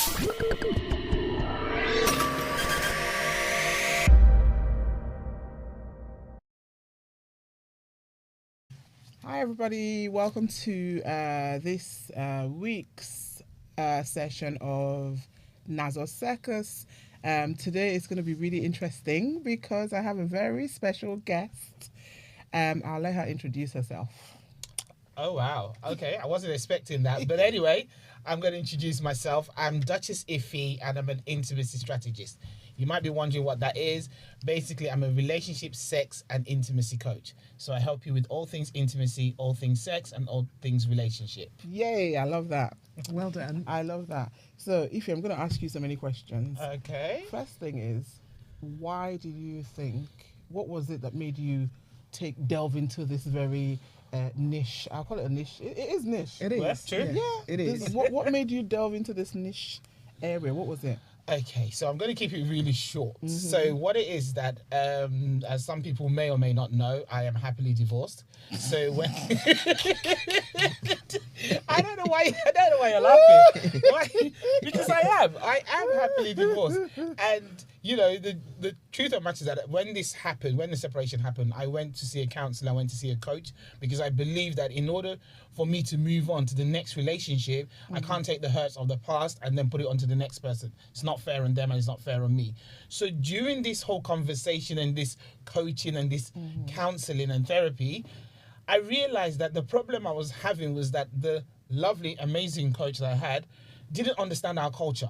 Hi everybody, welcome to this week's session of Nazo Circus. Today is going to be really interesting because I have a very special guest. I'll let her introduce herself. Oh wow, okay, I wasn't expecting that, but anyway, I'm going to introduce myself. I'm Duchess Iphie and I'm an intimacy strategist. You might be wondering what that is. Basically, I'm a relationship, sex, and intimacy coach. So I help you with all things intimacy, all things sex, and all things relationship. Yay, I love that. Well done. I love that. So, Iphie, I'm going to ask you so many questions. Okay. First thing is, why did you think, what was it that made you delve into this very niche? I'll call it a niche. It is niche. It is. Well, that's true. Yeah, It is. What made you delve into this niche area? What was it? Okay, so I'm going to keep it really short. So what it is that, as some people may or may not know, I am happily divorced. So when I don't know why you're laughing. Why? Because I am happily divorced. And you know, the truth of the matter is that when this happened, when the separation happened, I went to see a counselor, I went to see a coach, because I believe that in order for me to move on to the next relationship, I can't take the hurts of the past and then put it onto the next person. It's not fair on them and it's not fair on me. So during this whole conversation and this coaching and this counseling and therapy, I realized that the problem I was having was that the lovely, amazing coach that I had didn't understand our culture.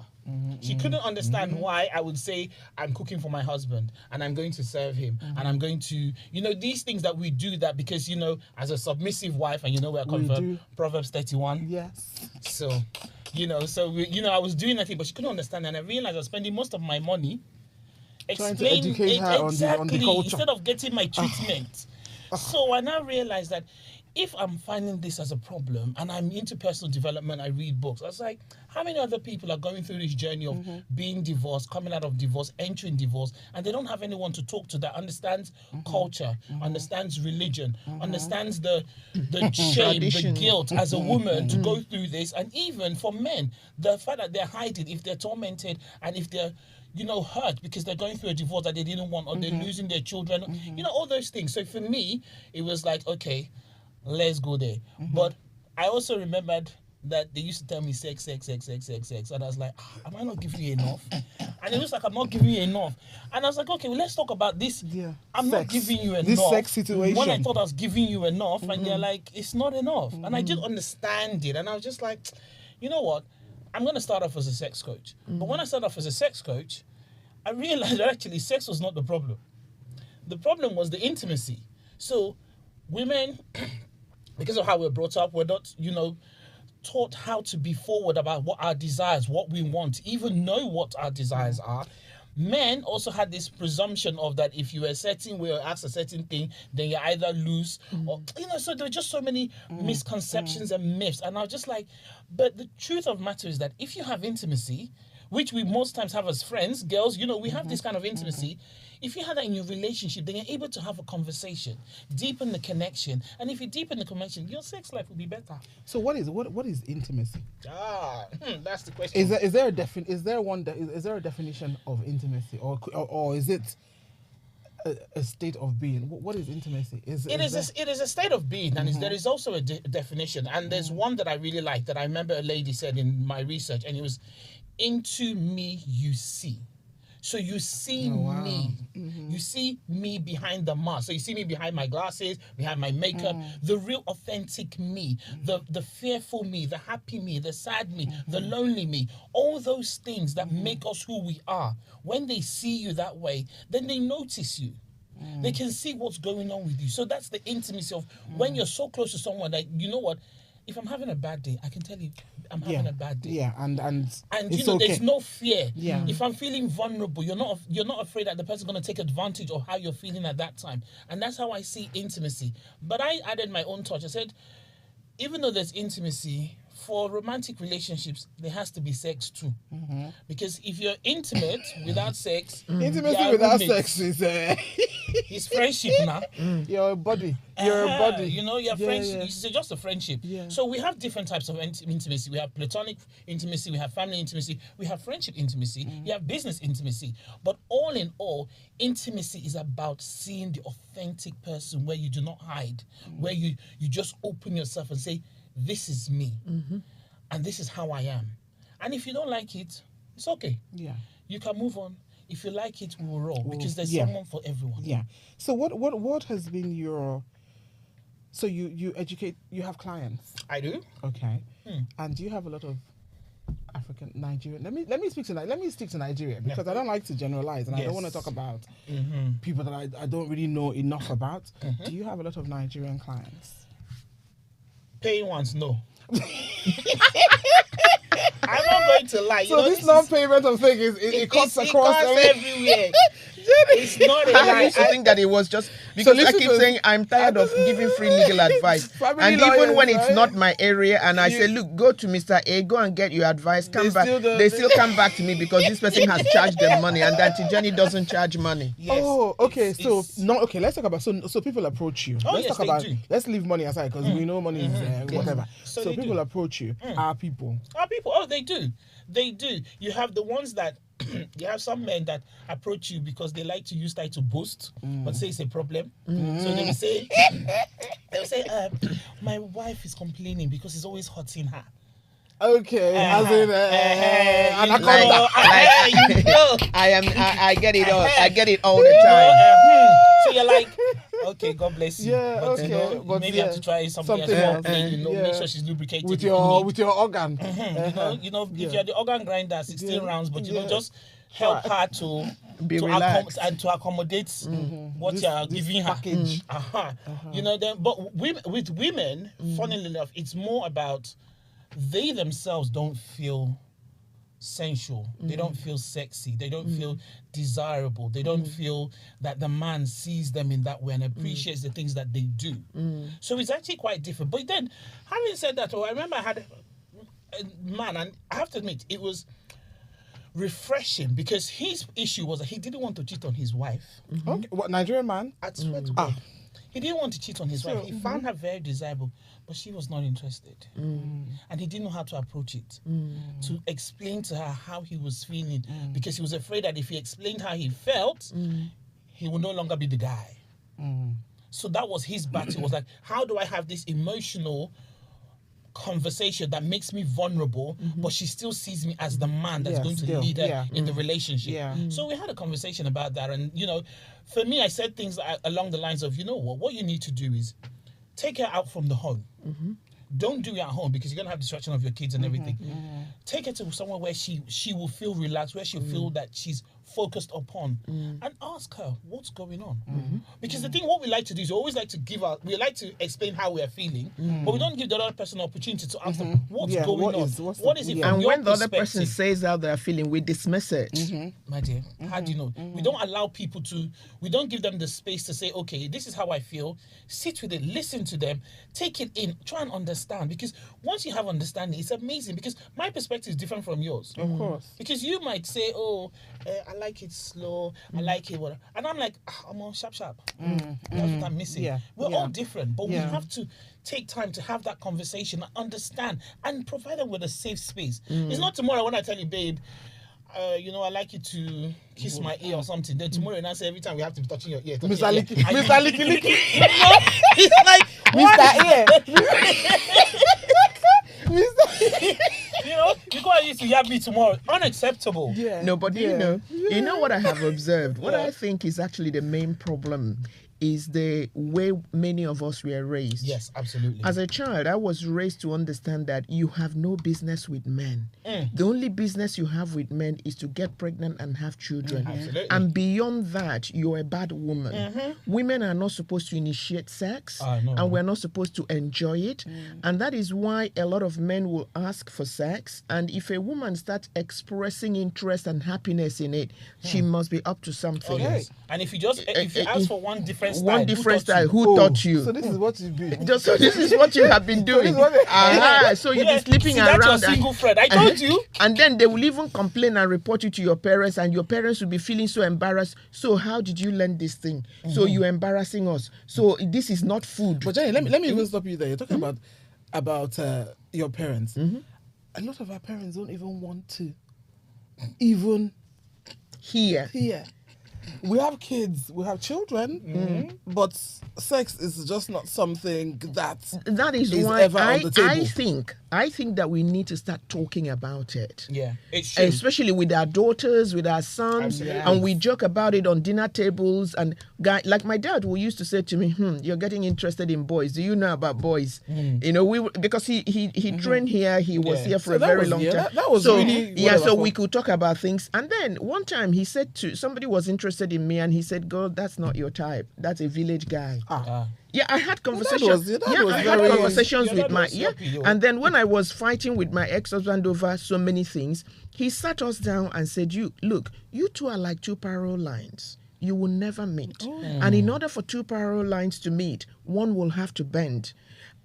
She couldn't understand why I would say I'm cooking for my husband and I'm going to serve him and I'm going to, you know, these things that we do that because, you know, as a submissive wife, and you know where I come from, Proverbs 31. Yes. So, you know, I was doing that thing, but she couldn't understand, and I realized I was spending most of my money Trying to educate her on the culture. instead of getting my treatment. So I now realized that if I'm finding this as a problem and I'm into personal development, I read books. I was like, how many other people are going through this journey of being divorced, coming out of divorce, entering divorce, and they don't have anyone to talk to that understands culture, understands religion, understands the shame, the guilt as a woman to go through this. And even for men, the fact that they're hiding, if they're tormented and if they're hurt because they're going through a divorce that they didn't want, or they're losing their children, all those things. So for me, it was like, okay, let's go there. But I also remembered that they used to tell me sex. And I was like, am I not giving you enough? And it looks like I'm not giving you enough. And I was like, okay, well, let's talk about this. Yeah. I'm not giving you enough. This sex situation. When I thought I was giving you enough, and they're like, it's not enough. And I didn't understand it. And I was just like, you know what? I'm going to start off as a sex coach. But when I started off as a sex coach, I realized that actually sex was not the problem. The problem was the intimacy. So women, because of how we're brought up, we're not, taught how to be forward about what our desires, what we want, even know what our desires are. Men also had this presumption of that if you were a certain way or ask a certain thing, then you either lose or, so there were just so many misconceptions and myths. And I was just like, but the truth of the matter is that if you have intimacy, which we most times have as friends, girls, we have this kind of intimacy. If you have that in your relationship, then you're able to have a conversation, deepen the connection. And if you deepen the connection, your sex life will be better. So what is intimacy? That's the question. Is there a definition of intimacy, or is it a state of being? What is intimacy? It is a state of being, and there is also a definition. And there's one that I really like that I remember a lady said in my research, and it was, into me you see. So you see me. You see me behind the mask. So you see me behind my glasses, behind my makeup, the real authentic me, the fearful me, the happy me, the sad me, the lonely me, all those things that make us who we are. When they see you that way, then they notice you. They can see what's going on with you. So that's the intimacy of when you're so close to someone that, you know what, if I'm having a bad day, I can tell you I'm having a bad day. Yeah, and it's okay. There's no fear. Yeah. If I'm feeling vulnerable, you're not afraid that the person's going to take advantage of how you're feeling at that time. And that's how I see intimacy. But I added my own touch. I said, even though there's intimacy, for romantic relationships, there has to be sex too. Because if you're intimate without sex, Intimacy without roommates. sex is It's friendship now. your body. Your body. You know, your friends. Yeah. It's just a friendship. Yeah. So we have different types of intimacy. We have platonic intimacy. We have family intimacy. We have friendship intimacy. You have business intimacy. But all in all, intimacy is about seeing the authentic person where you do not hide, where you just open yourself and say, "This is me, and this is how I am." And if you don't like it, it's okay. Yeah. You can move on. If you like it, we will roll because there's yeah. someone for everyone. Yeah. So what has been your... So you educate, you have clients. I do. Okay. And do you have a lot of African, Nigerian? Let me stick to Nigeria because I don't like to generalize and I don't want to talk about people that I don't really know enough about. Do you have a lot of Nigerian clients? Paying ones, no. I'm not going to lie. So this non-payment of thing it cuts across everywhere. It's not a lie. I used to think that it was just because I keep saying I'm tired of giving free legal advice. And even when it's not my area and I say, look, go to Mr. A, go and get your advice, come back. They still come back to me because this person has charged them money and Auntie Jenny doesn't charge money. Yes, okay. Let's talk about so people approach you. Let's leave money aside because we know money is whatever. So people approach you. Our people. Oh, they do. They do. You have the ones that you have some men that approach you because they like to use that to boast, but say it's a problem. So they will say, my wife is complaining because it's always hurting her. Okay, as in anaconda. I get it all. I get it all the time. So you're like, okay, God bless you. Yeah, but, okay, but maybe you have to try something else. Make sure she's lubricated with your organ. If you're the organ grinder, 16 rounds, but just help her to accommodate what you're giving her. Package. But with women, funnily enough, it's more about they themselves don't feel sensual. They don't feel sexy. They don't feel desirable. They don't feel that the man sees them in that way and appreciates the things that they do. So it's actually quite different. But then, having said that, I remember I had a man, and I have to admit, it was refreshing because his issue was that he didn't want to cheat on his wife. Okay, what, Nigerian man? I swear to God. He didn't want to cheat on his wife. He found her very desirable, but she was not interested. And he didn't know how to approach it, to explain to her how he was feeling, because he was afraid that if he explained how he felt, he would no longer be the guy. So that was his battle. It was like, how do I have this emotional conversation that makes me vulnerable, but she still sees me as the man that's going to lead her in the relationship. So we had a conversation about that, and for me, I said things along the lines of, what you need to do is take her out from the home. Don't do it at home because you're gonna have distraction of your kids and everything. Take her to somewhere where she will feel relaxed, where she'll feel that she's focused upon, and ask her what's going on. Because the thing, what we like to do is we always like to we like to explain how we are feeling, but we don't give the other person an opportunity to ask them what's going on. What is it from and your when the other perspective? person says how they're feeling, we dismiss it. My dear, how do you know? We don't allow people we don't give them the space to say, okay, this is how I feel. Sit with it, listen to them, take it in, try and understand. Because once you have understanding, it's amazing. Because my perspective is different from yours. Of course. Because you might say, I like it slow, I like it whatever. And I'm like, I'm on sharp. That's what I'm missing. We're all different, but we have to take time to have that conversation, understand, and provide them with a safe space. It's not tomorrow when I tell you, babe, I like you to kiss my ear or something. Then tomorrow and I say every time we have to be touching your ear. Mr. Licky. It's like, Mr. Ear. you go and used to yab me tomorrow. Unacceptable. No, but you know what I have observed? What I think is actually the main problem is the way many of us were raised. Yes, absolutely. As a child, I was raised to understand that you have no business with men. The only business you have with men is to get pregnant and have children. Absolutely. And beyond that, you're a bad woman. Women are not supposed to initiate sex, and we're not supposed to enjoy it. And that is why a lot of men will ask for sex. And if a woman starts expressing interest and happiness in it, she must be up to something. Yes. And if you ask for one different different style. One different style. Who taught you? So this is what you've been. So this is what you have been doing. So you've been sleeping around. That's your single friend. I told you. And then they will even complain and report you to your parents, and your parents will be feeling so embarrassed. So how did you learn this thing? So you're embarrassing us. So this is not food. But Jenny, let me even stop you there. You're talking about your parents. A lot of our parents don't even want to even hear. We have kids, we have children, but sex is just not something that is why ever on the table. I think that we need to start talking about it. Yeah, it's true. Especially with our daughters, with our sons, and we joke about it on dinner tables. And like my dad who used to say to me, "You're getting interested in boys. Do you know about boys?" You know, because he trained here, he was here for a very long time. That was really so we could talk about things. And then one time he said to somebody was interested in me, and he said, "Girl, that's not your type. That's a village guy." Yeah, I had conversations. I had conversations with my and then when I was fighting with my ex-husband over so many things, he sat us down and said, "You two are like two parallel lines. You will never meet. And in order for two parallel lines to meet, one will have to bend.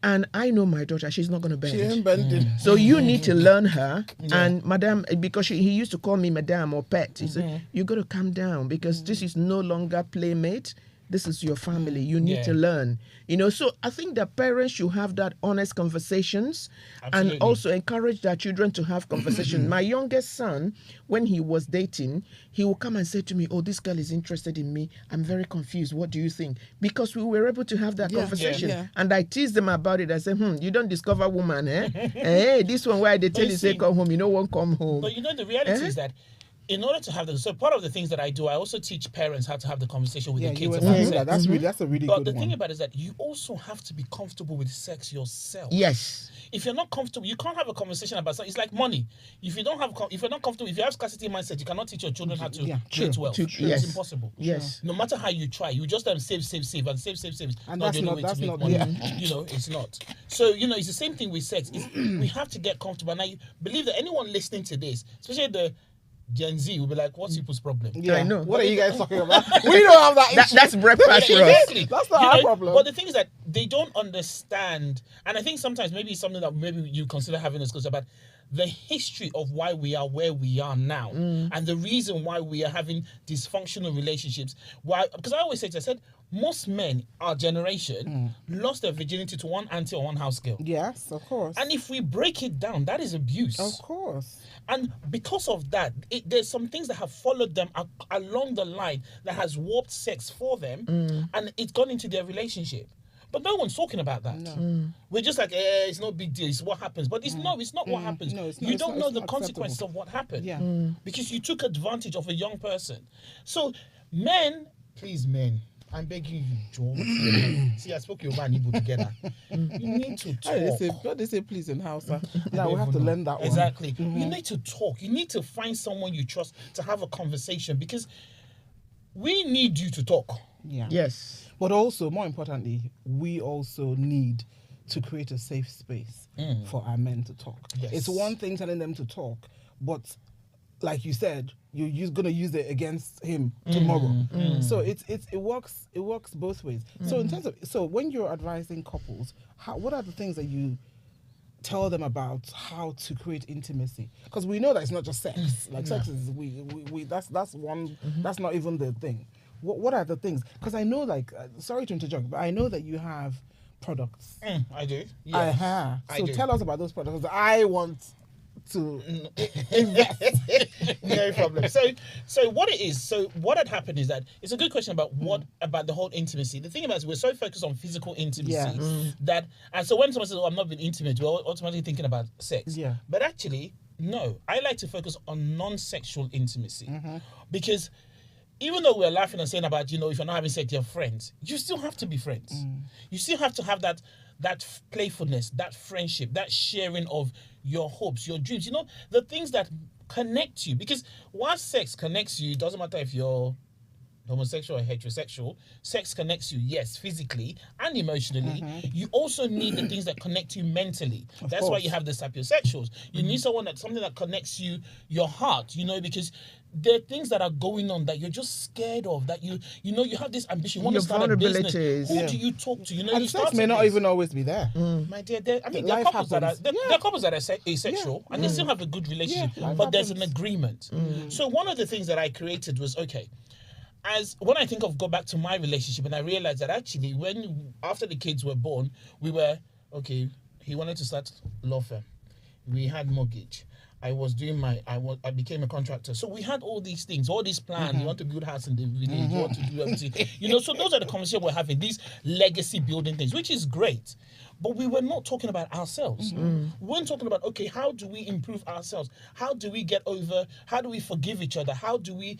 And I know my daughter, she's not going to bend. She ain't bending. So you need to learn her. And Madam, because he used to call me Madam or Pet. He said, you got to calm down because this is no longer playmate. This is your family. You need to learn. You know, so I think that parents should have that honest conversations and also encourage their children to have conversations. My youngest son, when he was dating, he will come and say to me, "Oh, this girl is interested in me. I'm very confused. What do you think?" Because we were able to have that conversation. And I tease them about it. I say, you don't discover woman, eh? Hey, this one where they tell you, say, come home. You know, won't come home. But you know, the reality is that in order to have the part of the things that I do, I also teach parents how to have the conversation with their kids about sex. That's a really good one. But the thing about it is that you also have to be comfortable with sex yourself. Yes. If you're not comfortable, you can't have a conversation about sex. It's like money. If you're not comfortable, if you have scarcity mindset, you cannot teach your children how to create wealth. It's impossible. Yes. No matter how you try, you just save and save. And that's not money. You know, it's not. So, you know, it's the same thing with sex. We have to get comfortable. And I believe that anyone listening to this, especially the Gen Z, will be like, what's people's problem? Yeah, I know. What are you guys talking about? We don't have that issue. That's breakfast for us. Exactly. That's not our problem. But the thing is that they don't understand, and I think sometimes maybe it's something that maybe you consider having a discussion about the history of why we are where we are now, and the reason why we are having dysfunctional relationships. Why? Because I always say, most men, our generation, lost their virginity to one auntie or one house girl. Yes, of course. And if we break it down, that is abuse. Of course. And because of that, there's some things that have followed them along the line that has warped sex for them, and it's gone into their relationship. But no one's talking about that. No. We're just like, it's no big deal. It's what happens. But it's not what happens. No, you don't know the consequences of what happened. Yeah. Because you took advantage of a young person. So, men, please, men, I'm begging you, John. See, I spoke Yoruba and Igbo together. You need to talk. They say please in Hausa. Yeah, we have to learn that one. Exactly. You need to talk. You need to find someone you trust to have a conversation because we need you to talk. Yeah. Yes. But also, more importantly, we also need to create a safe space for our men to talk. Yes. It's one thing telling them to talk, but like you said, you're gonna use it against him tomorrow. So it works both ways. So in terms of when you're advising couples, what are the things that you tell them about how to create intimacy? Because we know that it's not just sex. Like sex is that's one that's not even the thing. What are the things? Because I know, sorry to interject, but I know that you have products. I do. Yes. So tell us about those products. I want to invest. No problem. So what it is, what had happened is that it's a good question about about the whole intimacy. The thing about it is we're so focused on physical intimacy that, and so when someone says, I'm not being intimate, we're automatically thinking about sex. Yeah. But actually, no. I like to focus on non-sexual intimacy because even though we're laughing and saying about, if you're not having sex, you're friends, you still have to be friends. You still have to have that playfulness, that friendship, that sharing of your hopes, your dreams, the things that connect you. Because once sex connects you, it doesn't matter if you're homosexual or heterosexual, sex connects you, yes, physically and emotionally. You also need the things that connect you mentally. That's why you have the sapiosexuals. You need something that connects you, your heart, because there are things that are going on that you're just scared of, that you have this ambition, you want to start a business. Who do you talk to? And sex may not even always be there. My dear, there are couples that are asexual and they still have a good relationship, but there's an agreement. So one of the things that I created was, when I think of go back to my relationship, and I realized that actually after the kids were born, we were, he wanted to start law firm. We had mortgage. I became a contractor. So we had all these things, all these plans. You want to build a house in the village, you want to do everything. So those are the conversations we're having, these legacy building things, which is great. But we were not talking about ourselves. We weren't talking about, how do we improve ourselves? How do we get over? How do we forgive each other? How do we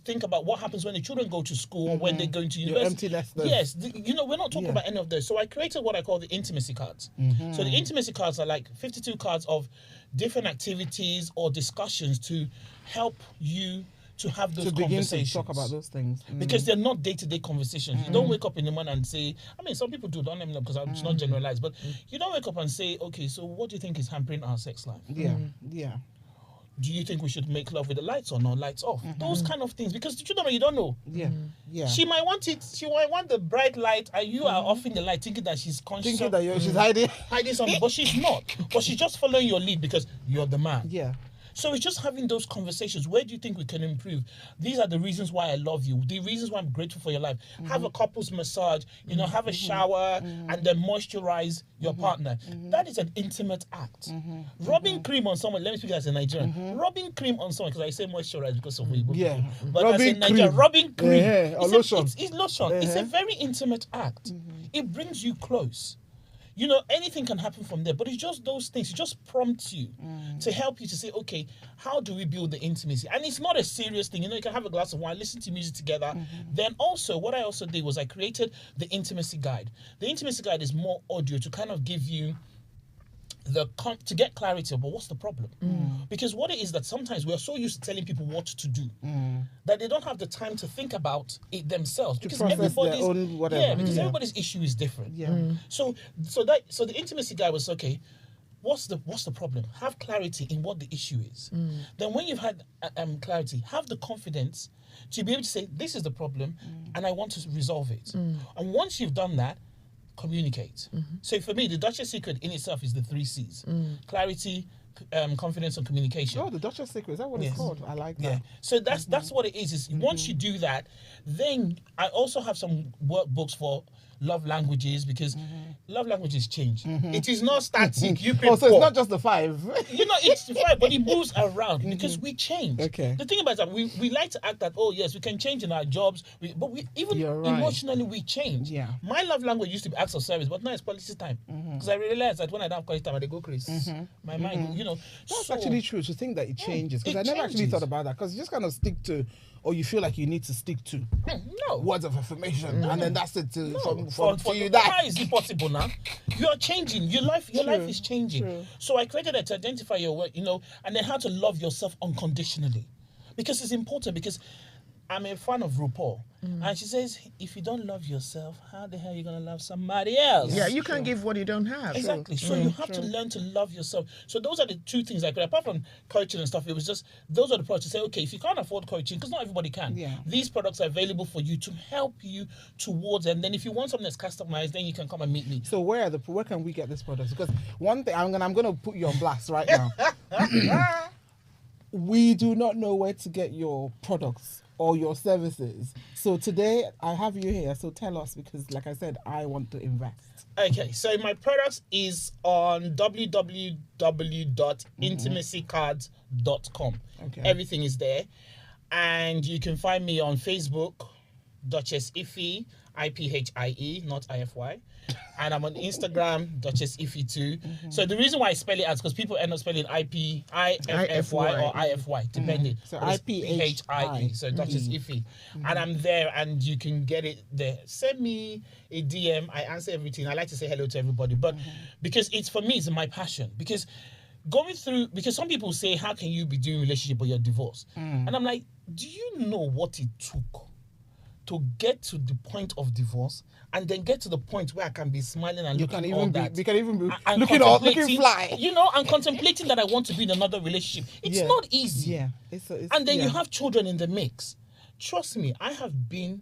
think about what happens when the children go to school or when they go into university. Yes, we're not talking about any of those. So I created what I call the intimacy cards. So the intimacy cards are like 52 cards of different activities or discussions to help you to have those conversations. To talk about those things. Because they're not day-to-day conversations. You don't wake up in the morning and say, some people do, don't let me know because I'm just not generalized, but you don't wake up and say, so what do you think is hampering our sex life? Yeah. Do you think we should make love with the lights on or lights off? Those kind of things. Because you don't know. Yeah. She might want it. She might want the bright light and you are offing the light thinking that she's conscious. Thinking that she's hiding. Hiding something. But she's not. But she's just following your lead because you're the man. Yeah. So it's just having those conversations. Where do you think we can improve? These are the reasons why I love you. The reasons why I'm grateful for your life. Have a couple's massage, have a shower and then moisturize your partner. That is an intimate act. Rubbing cream on someone, let me speak as a Nigerian. Rubbing cream on someone, because I say moisturize because of Weibo. Yeah. But as a Nigerian, rubbing cream. Or lotion. It's lotion. It's a very intimate act. It brings you close. Anything can happen from there, but it's just those things. It just prompts you to help you to say, how do we build the intimacy? And it's not a serious thing. You can have a glass of wine, listen to music together. Then also, what I also did was I created the intimacy guide. The intimacy guide is more audio to kind of give you to get clarity about what's the problem. Because what it is that sometimes we are so used to telling people what to do that they don't have the time to think about it themselves. Because everybody's own whatever. Because everybody's issue is different. So the intimacy guy was what's the problem? Have clarity in what the issue is. Then when you've had clarity, have the confidence to be able to say, this is the problem and I want to resolve it. And once you've done that, communicate. So for me, the Duchess secret in itself is the 3 C's. Clarity, confidence, and communication. Oh, the Duchess secret, is that what it's called? I like that. Yeah. So that's what it is. Once you do that, then I also have some workbooks for love languages, because love languages change. It is not static. You pick so it's not just the 5. It's the 5, but it moves around because we change. Okay. The thing about that, we like to act that, yes, we can change in our jobs, but we even emotionally we change. Yeah. My love language used to be acts of service, but now it's quality time. Because I realized that when I don't have quality time, I go crazy. My mind, That's actually true, to think that it changes. Because I never actually thought about that. Because you just kind of stick to, or you feel like you need to stick to words of affirmation, and then that's it. For you, how is it possible now? You are changing. Your life is changing. True. So I created it to identify your work, and then how to love yourself unconditionally, because it's important. Because I'm a fan of RuPaul, and she says, if you don't love yourself, how the hell are you going to love somebody else? Yeah, you can't give what you don't have. Exactly. So you have to learn to love yourself. So those are the 2 things I could, apart from coaching and stuff, it was just, those are the products to say, if you can't afford coaching, because not everybody can, these products are available for you to help you towards, and then if you want something that's customized, then you can come and meet me. So where can we get these products? Because one thing, I'm gonna put you on blast right now. We do not know where to get your products or your services. So today I have you here. So tell us, because like I said, I want to invest. Okay, so my products is on www.intimacycards.com. Okay. Everything is there. And you can find me on Facebook, Duchess Iphie, Iphie, not Ify. And I'm on Instagram, Duchess Iphie too. So the reason why I spell it out is because people end up spelling Iffy or Ify, depending. So Iphie. So Duchess Iphie. And I'm there, and you can get it there. Send me a DM. I answer everything. I like to say hello to everybody, but because for me, it's my passion. Because some people say, how can you be doing relationship but you're divorced? And I'm like, do you know what it took to get to the point of divorce and then get to the point where I can be smiling and we looking can all even that. be, we can even be and looking fly. You know, and contemplating that I want to be in another relationship. It's not easy. Yeah. And then you have children in the mix. Trust me, I have been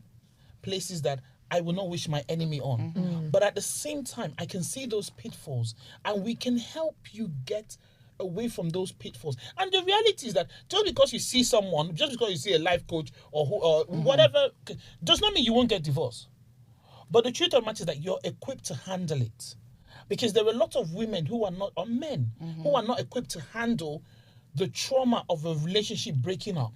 places that I will not wish my enemy on. But at the same time, I can see those pitfalls and we can help you get away from those pitfalls. And the reality is that just because you see someone, just because you see a life coach or whatever, does not mean you won't get divorced. But the truth of the matter is that you're equipped to handle it. Because there are a lot of women who are not, or men, who are not equipped to handle the trauma of a relationship breaking up.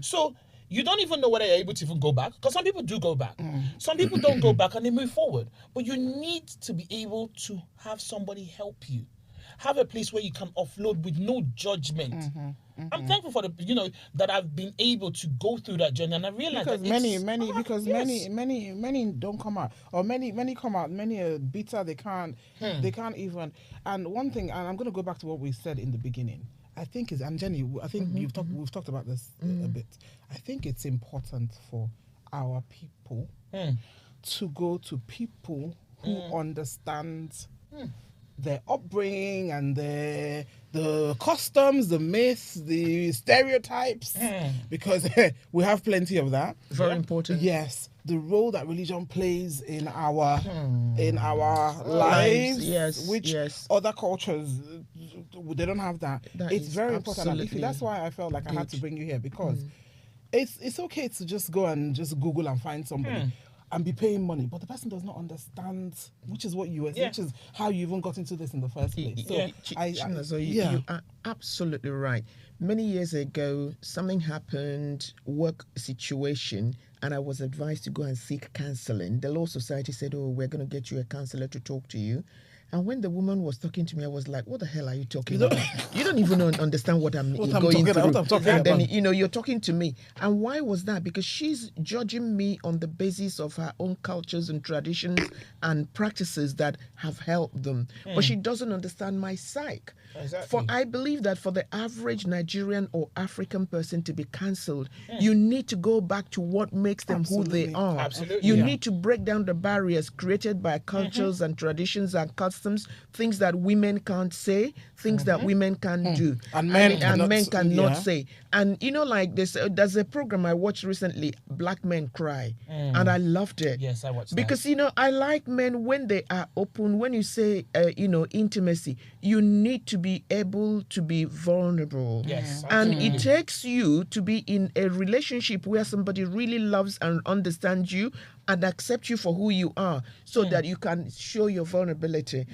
So you don't even know whether you're able to even go back, because some people do go back. Some people don't go back and they move forward. But you need to be able to have somebody help you. Have a place where you can offload with no judgment. I'm thankful for that I've been able to go through that journey, and I realize because that many don't come out, or many come out. Many are bitter. They can't even. And one thing, and I'm going to go back to what we said in the beginning. I think and Jenny, I think we've talked about this a bit. I think it's important for our people to go to people who understand their upbringing and the customs, the myths, the stereotypes, because we have plenty of that. Very important. Yes, the role that religion plays in our lives, which other cultures they don't have that. It's very important. And that's why I felt like I had to bring you here, because it's okay to just go and just Google and find somebody. And be paying money, but the person does not understand, which is what you were, which is how you even got into this in the first place. So, you are absolutely right. Many years ago, something happened, work situation, and I was advised to go and seek counseling. The Law Society said, "Oh, we're going to get you a counselor to talk to you." And when the woman was talking to me, I was like, "What the hell are you talking about? You don't even understand what I'm going through." And then, you're talking to me. And why was that? Because she's judging me on the basis of her own cultures and traditions and practices that have helped them. But she doesn't understand my psyche. Exactly. For I believe that for the average Nigerian or African person to be cancelled, you need to go back to what makes them who they are. Absolutely. You need to break down the barriers created by cultures and traditions and customs, things that women can't say, things that women can't do, and men cannot say. And like there's a program I watched recently, Black Men Cry, and I loved it. Yes, I watched because that. I like men when they are open. When you say intimacy, you need to be able to be vulnerable. Yes, and it takes you to be in a relationship where somebody really loves and understands you and accepts you for who you are, so that you can show your vulnerability.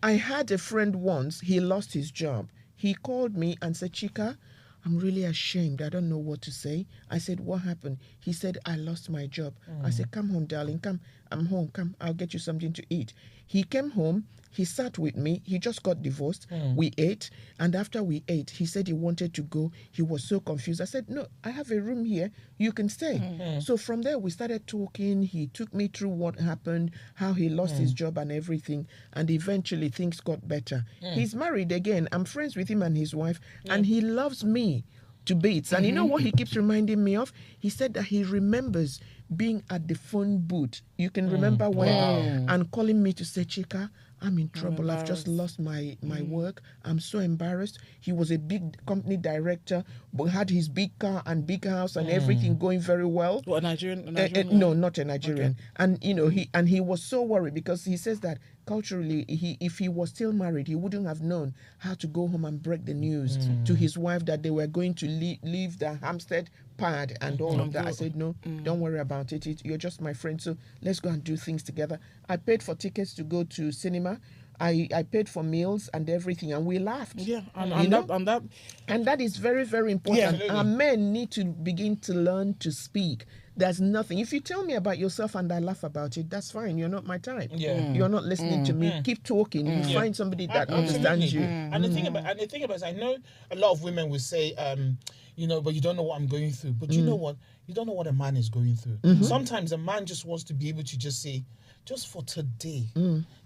I had a friend once, he lost his job. He called me and said, "Chika, I'm really ashamed. I don't know what to say." I said, "What happened?" He said, "I lost my job." I said, "Come home, darling. Come. I'm home. Come. I'll get you something to eat." He came home. He sat with me. He just got divorced. We ate. And after we ate, he said he wanted to go. He was so confused. I said, "No, I have a room here. You can stay." So from there, we started talking. He took me through what happened, how he lost his job and everything. And eventually, things got better. He's married again. I'm friends with him and his wife. And he loves me to bits. And you know what he keeps reminding me of? He said that he remembers being at the phone booth. You can remember when, and calling me to say, "Chika, I'm in trouble. I've just lost my work. I'm so embarrassed." He was a big company director, but had his big car and big house and everything going very well. What, a Nigerian? No, not a Nigerian. Okay. And he was so worried because he says that culturally, if he was still married, he wouldn't have known how to go home and break the news to his wife that they were going to leave the Hampstead pad and all of that. I said, "No, don't worry about it. You're just my friend, so let's go and do things together." I paid for tickets to go to cinema. I paid for meals and everything, and we laughed. Yeah, and that is very, very important. Yeah, our men need to begin to learn to speak. There's nothing. If you tell me about yourself and I laugh about it, that's fine. You're not my type. You're not listening to me. Keep talking. You find somebody that understands you. And the thing about is, I know a lot of women will say, but you don't know what I'm going through. But you know what? You don't know what a man is going through. Sometimes a man just wants to be able to just say, "Just for today,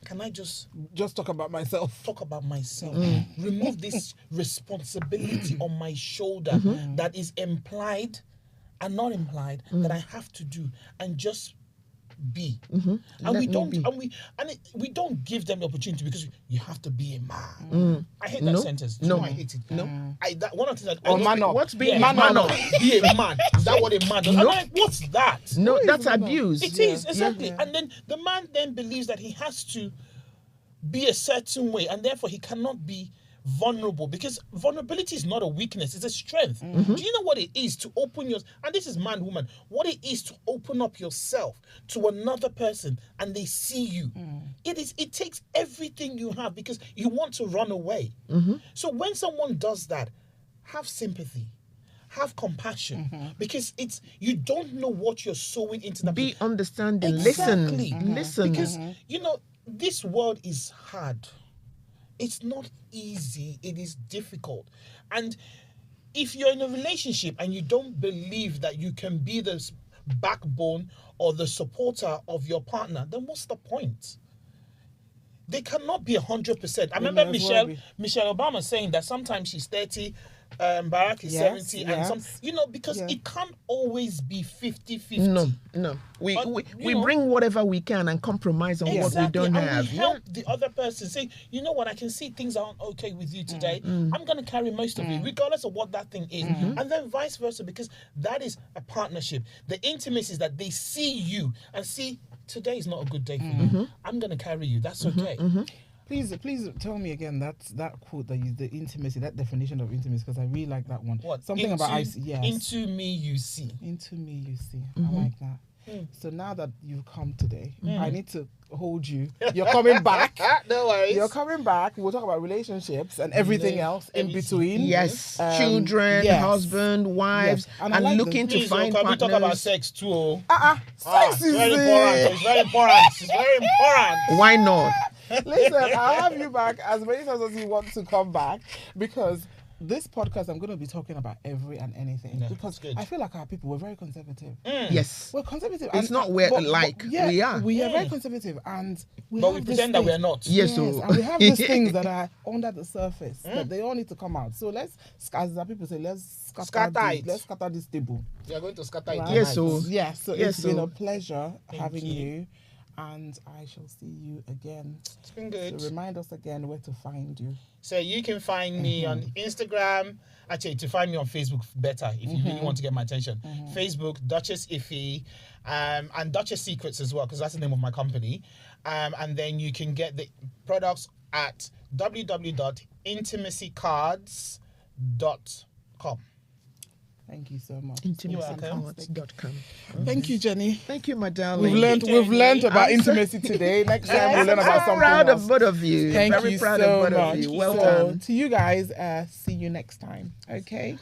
can I just talk about myself? Remove this responsibility on my shoulder that is implied and not implied that I have to do and just be. Mm-hmm. And we don't give them the opportunity because you have to be a man. I hate that sentence. No, I hate it. No. One of the things that man up. What's being man man up? up? Be a man. Is that what a man does? I'm like, what's that? No, that's abuse. It is, exactly. Yeah. And then the man then believes that he has to be a certain way, and therefore he cannot be vulnerable, because vulnerability is not a weakness, it's a strength. Do you know what it is to open your, and this is man, woman, what it is to open up yourself to another person and they see you? It takes everything you have, because you want to run away. So when someone does that, have sympathy, have compassion, because you don't know what you're sowing into that. Be understanding. Exactly. Listen. Because this world is hard. It's not easy. It is difficult. And if you're in a relationship and you don't believe that you can be the backbone or the supporter of your partner, then what's the point? They cannot be 100%. I remember Michelle Obama saying that sometimes she's 30, Barack is 70, and some, because it can't always be 50-50. No. We bring whatever we can and compromise on what we don't have. We help the other person, say, you know what, I can see things aren't okay with you today. I'm going to carry most of it, regardless of what that thing is. And then vice versa, because that is a partnership. The intimacy is that they see you and see, today is not a good day for you. I'm going to carry you. That's okay. Please tell me again that quote that you, the intimacy, that definition of intimacy, because I really like that one. What? Something about yes. Into me you see. Into me you see. I like that. So now that you've come today, I need to hold you. You're coming back. No worries. You're coming back. We'll talk about relationships and everything else in between. Yes. Children, husband, wives, and like looking to find partners. Can we talk about sex too? Sex is very important. It's very important. It's very important. Why not? Listen, I'll have you back as many times as you want to come back, because this podcast, I'm going to be talking about every and anything, because I feel like our people, we're very conservative. Yes. We're conservative. It's not we are. We are very conservative, and we pretend that we're not. Yes, and we have these things that are under the surface, that they all need to come out. So let's, as the people say, let's scatter this table. We are going to scatter it. Right? So it's been a pleasure having you. And I shall see you again. It's been good. So remind us again where to find you. So you can find me on Instagram. Actually, to find me on Facebook, better, if you really want to get my attention. Facebook, Duchess Iphie, and Duchess Secrets as well, because that's the name of my company. And then you can get the products at www.intimacycards.com. Thank you so much. Intimacycards.com. Thank you, Jenny. Thank you, my darling. We've learned about intimacy today. Next time we'll learn about something else. I'm proud of both of you. Very proud of both of you. Well done. To you guys, see you next time. Okay.